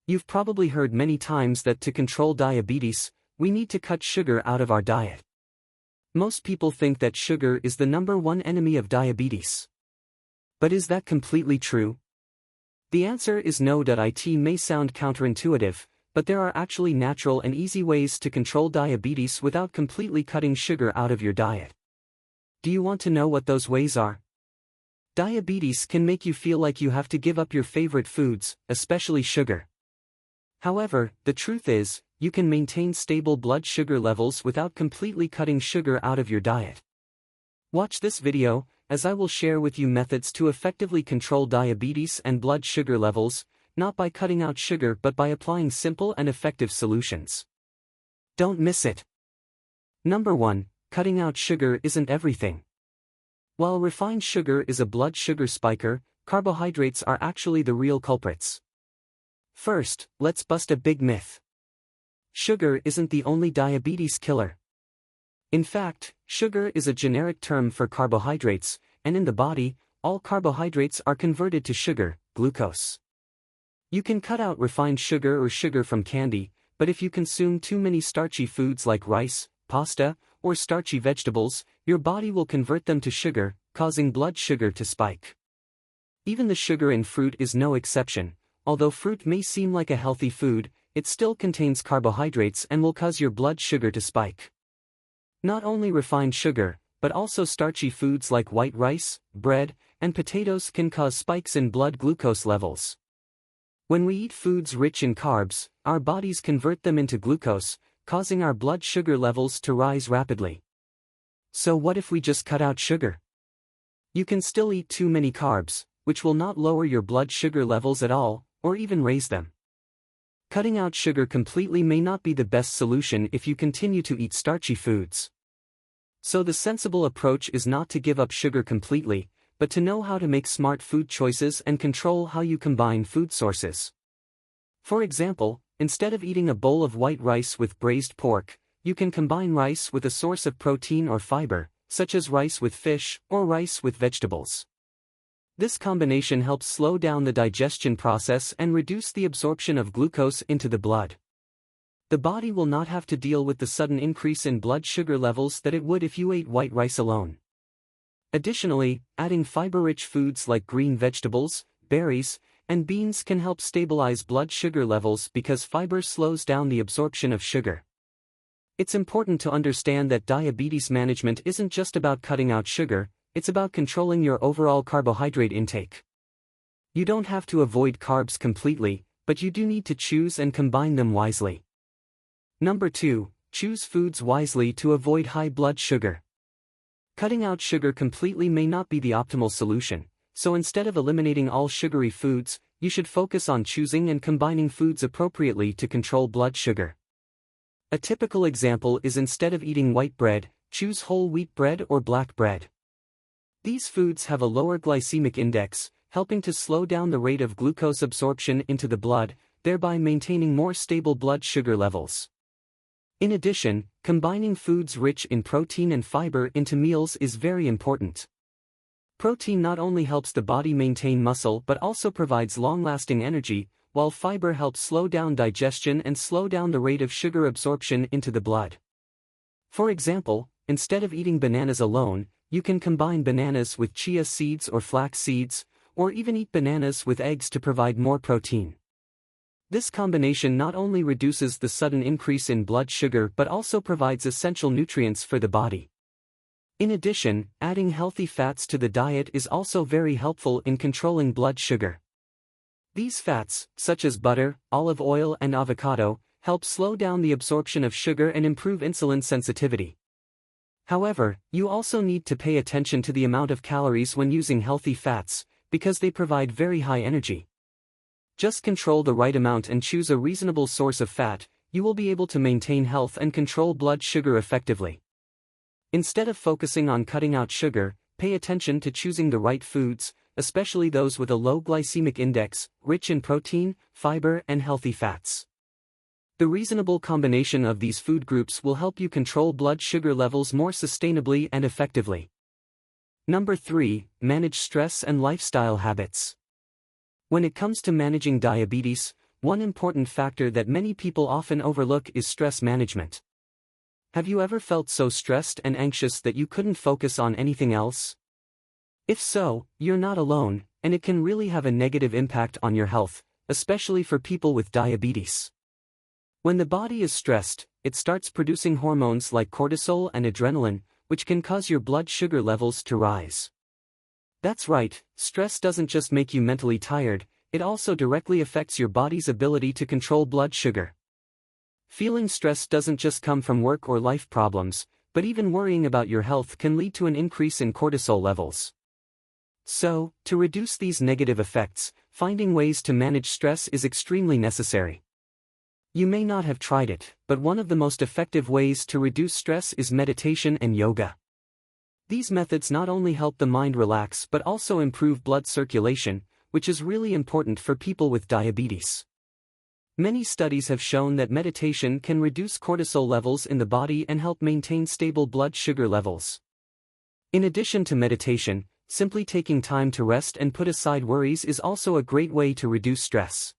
You've probably heard many times that to control diabetes, we need to cut sugar out of our diet. Most people think that sugar is the #1 enemy of diabetes. But is that completely true? The answer is no. It may sound counterintuitive, but there are actually natural and easy ways to control diabetes without completely cutting sugar out of your diet. Do you want to know what those ways are? Diabetes can make you feel like you have to give up your favorite foods, especially sugar. However, the truth is, you can maintain stable blood sugar levels without completely cutting sugar out of your diet. Watch this video, as I will share with you methods to effectively control diabetes and blood sugar levels, not by cutting out sugar but by applying simple and effective solutions. Don't miss it. Number 1, cutting out sugar isn't everything. While refined sugar is a blood sugar spiker, carbohydrates are actually the real culprits. First, let's bust a big myth. Sugar isn't the only diabetes killer. In fact, sugar is a generic term for carbohydrates, and in the body, all carbohydrates are converted to sugar, glucose. You can cut out refined sugar or sugar from candy, but if you consume too many starchy foods like rice, pasta, or starchy vegetables, your body will convert them to sugar, causing blood sugar to spike. Even the sugar in fruit is no exception. Although fruit may seem like a healthy food, it still contains carbohydrates and will cause your blood sugar to spike. Not only refined sugar, but also starchy foods like white rice, bread, and potatoes can cause spikes in blood glucose levels. When we eat foods rich in carbs, our bodies convert them into glucose, causing our blood sugar levels to rise rapidly. So what if we just cut out sugar? You can still eat too many carbs, which will not lower your blood sugar levels at all, or even raise them. Cutting out sugar completely may not be the best solution if you continue to eat starchy foods. So the sensible approach is not to give up sugar completely, but to know how to make smart food choices and control how you combine food sources. For example, instead of eating a bowl of white rice with braised pork, you can combine rice with a source of protein or fiber, such as rice with fish or rice with vegetables. This combination helps slow down the digestion process and reduce the absorption of glucose into the blood. The body will not have to deal with the sudden increase in blood sugar levels that it would if you ate white rice alone. Additionally, adding fiber-rich foods like green vegetables, berries, and beans can help stabilize blood sugar levels because fiber slows down the absorption of sugar. It's important to understand that diabetes management isn't just about cutting out sugar, it's about controlling your overall carbohydrate intake. You don't have to avoid carbs completely, but you do need to choose and combine them wisely. Number 2, choose foods wisely to avoid high blood sugar. Cutting out sugar completely may not be the optimal solution, so instead of eliminating all sugary foods, you should focus on choosing and combining foods appropriately to control blood sugar. A typical example is instead of eating white bread, choose whole wheat bread or black bread. These foods have a lower glycemic index, helping to slow down the rate of glucose absorption into the blood, thereby maintaining more stable blood sugar levels. In addition, combining foods rich in protein and fiber into meals is very important. Protein not only helps the body maintain muscle but also provides long-lasting energy, while fiber helps slow down digestion and slow down the rate of sugar absorption into the blood. For example, instead of eating bananas alone, you can combine bananas with chia seeds or flax seeds, or even eat bananas with eggs to provide more protein. This combination not only reduces the sudden increase in blood sugar but also provides essential nutrients for the body. In addition, adding healthy fats to the diet is also very helpful in controlling blood sugar. These fats, such as butter, olive oil and avocado, help slow down the absorption of sugar and improve insulin sensitivity. However, you also need to pay attention to the amount of calories when using healthy fats, because they provide very high energy. Just control the right amount and choose a reasonable source of fat, you will be able to maintain health and control blood sugar effectively. Instead of focusing on cutting out sugar, pay attention to choosing the right foods, especially those with a low glycemic index, rich in protein, fiber and healthy fats. The reasonable combination of these food groups will help you control blood sugar levels more sustainably and effectively. Number 3, manage stress and lifestyle habits. When it comes to managing diabetes, One important factor that many people often overlook is stress management. Have you ever felt so stressed and anxious that you couldn't focus on anything else? If so, you're not alone, and it can really have a negative impact on your health, especially for people with diabetes. When the body is stressed, it starts producing hormones like cortisol and adrenaline, which can cause your blood sugar levels to rise. That's right, stress doesn't just make you mentally tired, it also directly affects your body's ability to control blood sugar. Feeling stressed doesn't just come from work or life problems, but even worrying about your health can lead to an increase in cortisol levels. So, to reduce these negative effects, finding ways to manage stress is extremely necessary. You may not have tried it, but one of the most effective ways to reduce stress is meditation and yoga. These methods not only help the mind relax but also improve blood circulation, which is really important for people with diabetes. Many studies have shown that meditation can reduce cortisol levels in the body and help maintain stable blood sugar levels. In addition to meditation, simply taking time to rest and put aside worries is also a great way to reduce stress.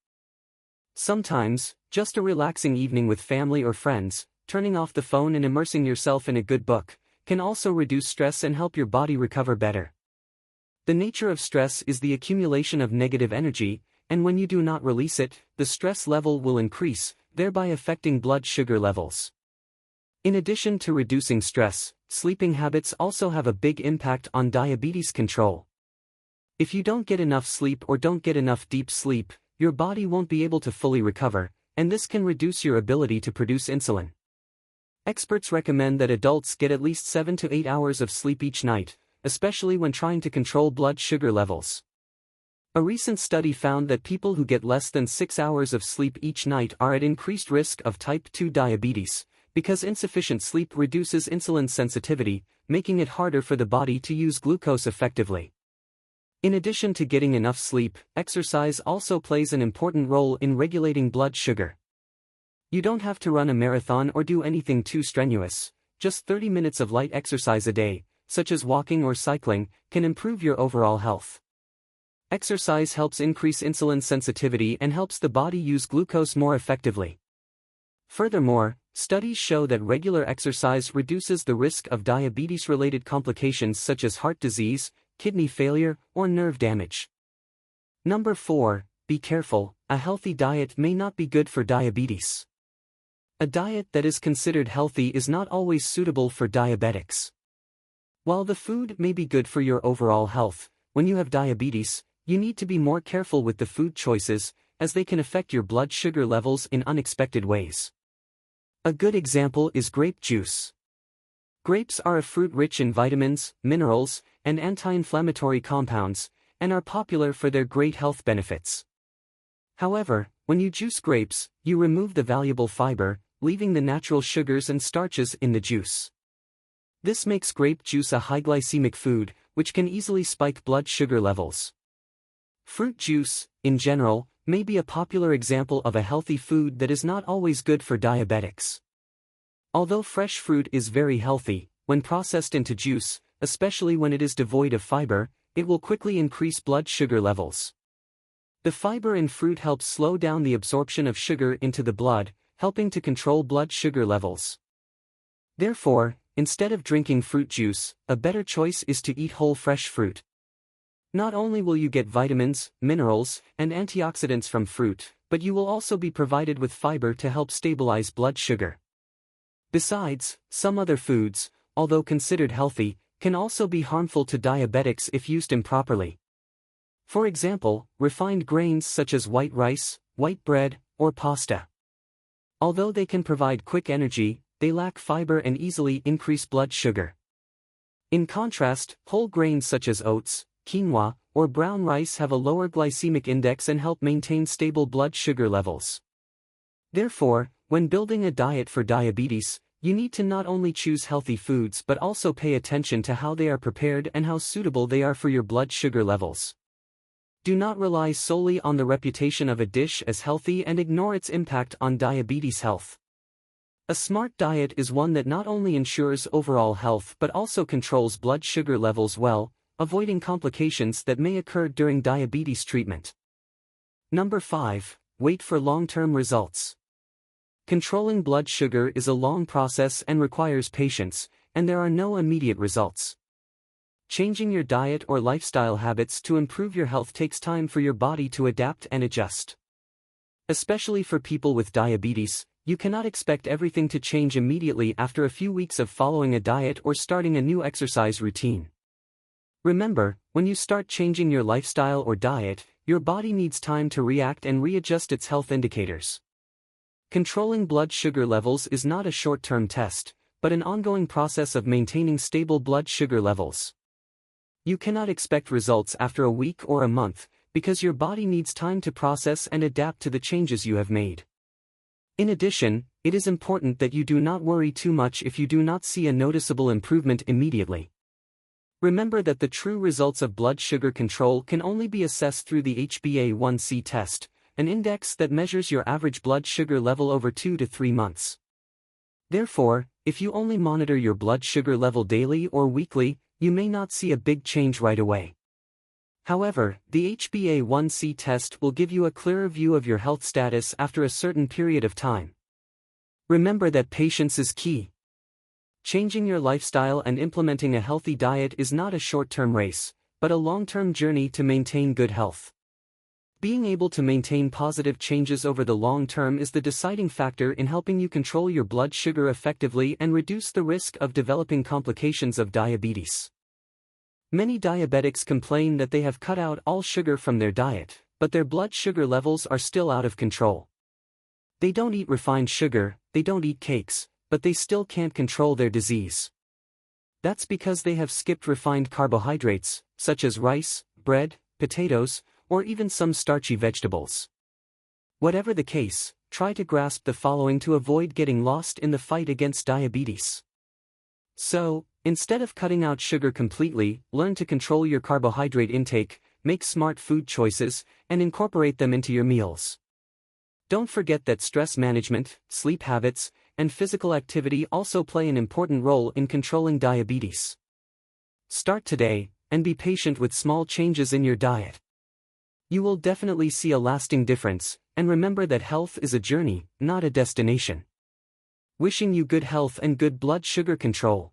Sometimes, just a relaxing evening with family or friends, turning off the phone and immersing yourself in a good book, can also reduce stress and help your body recover better. The nature of stress is the accumulation of negative energy, and when you do not release it, the stress level will increase, thereby affecting blood sugar levels. In addition to reducing stress, sleeping habits also have a big impact on diabetes control. If you don't get enough sleep or don't get enough deep sleep, your body won't be able to fully recover, and this can reduce your ability to produce insulin. Experts recommend that adults get at least 7 to 8 hours of sleep each night, especially when trying to control blood sugar levels. A recent study found that people who get less than 6 hours of sleep each night are at increased risk of type 2 diabetes, because insufficient sleep reduces insulin sensitivity, making it harder for the body to use glucose effectively. In addition to getting enough sleep, exercise also plays an important role in regulating blood sugar. You don't have to run a marathon or do anything too strenuous, just 30 minutes of light exercise a day, such as walking or cycling, can improve your overall health. Exercise helps increase insulin sensitivity and helps the body use glucose more effectively. Furthermore, studies show that regular exercise reduces the risk of diabetes-related complications such as heart disease, kidney failure, or nerve damage. Number 4. Be careful, a healthy diet may not be good for diabetes. A diet that is considered healthy is not always suitable for diabetics. While the food may be good for your overall health, when you have diabetes, you need to be more careful with the food choices, as they can affect your blood sugar levels in unexpected ways. A good example is grape juice. Grapes are a fruit rich in vitamins, minerals, and anti-inflammatory compounds, and are popular for their great health benefits. However, when you juice grapes, you remove the valuable fiber, leaving the natural sugars and starches in the juice. This makes grape juice a high glycemic food, which can easily spike blood sugar levels. Fruit juice, in general, may be a popular example of a healthy food that is not always good for diabetics. Although fresh fruit is very healthy, when processed into juice, especially when it is devoid of fiber, it will quickly increase blood sugar levels. The fiber in fruit helps slow down the absorption of sugar into the blood, helping to control blood sugar levels. Therefore, instead of drinking fruit juice, a better choice is to eat whole fresh fruit. Not only will you get vitamins, minerals, and antioxidants from fruit, but you will also be provided with fiber to help stabilize blood sugar. Besides, some other foods, although considered healthy, can also be harmful to diabetics if used improperly. For example, refined grains such as white rice, white bread, or pasta. Although they can provide quick energy, they lack fiber and easily increase blood sugar. In contrast, whole grains such as oats, quinoa, or brown rice have a lower glycemic index and help maintain stable blood sugar levels. Therefore, when building a diet for diabetes, you need to not only choose healthy foods but also pay attention to how they are prepared and how suitable they are for your blood sugar levels. Do not rely solely on the reputation of a dish as healthy and ignore its impact on diabetes health. A smart diet is one that not only ensures overall health but also controls blood sugar levels well, avoiding complications that may occur during diabetes treatment. Number 5. wait for long-term results. Controlling blood sugar is a long process and requires patience, and there are no immediate results. Changing your diet or lifestyle habits to improve your health takes time for your body to adapt and adjust. Especially for people with diabetes, you cannot expect everything to change immediately after a few weeks of following a diet or starting a new exercise routine. Remember, when you start changing your lifestyle or diet, your body needs time to react and readjust its health indicators. Controlling blood sugar levels is not a short-term test, but an ongoing process of maintaining stable blood sugar levels. You cannot expect results after a week or a month, because your body needs time to process and adapt to the changes you have made. In addition, it is important that you do not worry too much if you do not see a noticeable improvement immediately. Remember that the true results of blood sugar control can only be assessed through the HbA1c test, an index that measures your average blood sugar level over 2 to 3 months. Therefore, if you only monitor your blood sugar level daily or weekly, you may not see a big change right away. However, the HbA1c test will give you a clearer view of your health status after a certain period of time. Remember that patience is key. Changing your lifestyle and implementing a healthy diet is not a short-term race, but a long-term journey to maintain good health. Being able to maintain positive changes over the long term is the deciding factor in helping you control your blood sugar effectively and reduce the risk of developing complications of diabetes. Many diabetics complain that they have cut out all sugar from their diet, but their blood sugar levels are still out of control. They don't eat refined sugar, they don't eat cakes, but they still can't control their disease. That's because they have skipped refined carbohydrates, such as rice, bread, potatoes, or even some starchy vegetables. Whatever the case, try to grasp the following to avoid getting lost in the fight against diabetes. So, instead of cutting out sugar completely, learn to control your carbohydrate intake, make smart food choices, and incorporate them into your meals. Don't forget that stress management, sleep habits, and physical activity also play an important role in controlling diabetes. Start today, and be patient with small changes in your diet. You will definitely see a lasting difference, and remember that health is a journey, not a destination. Wishing you good health and good blood sugar control.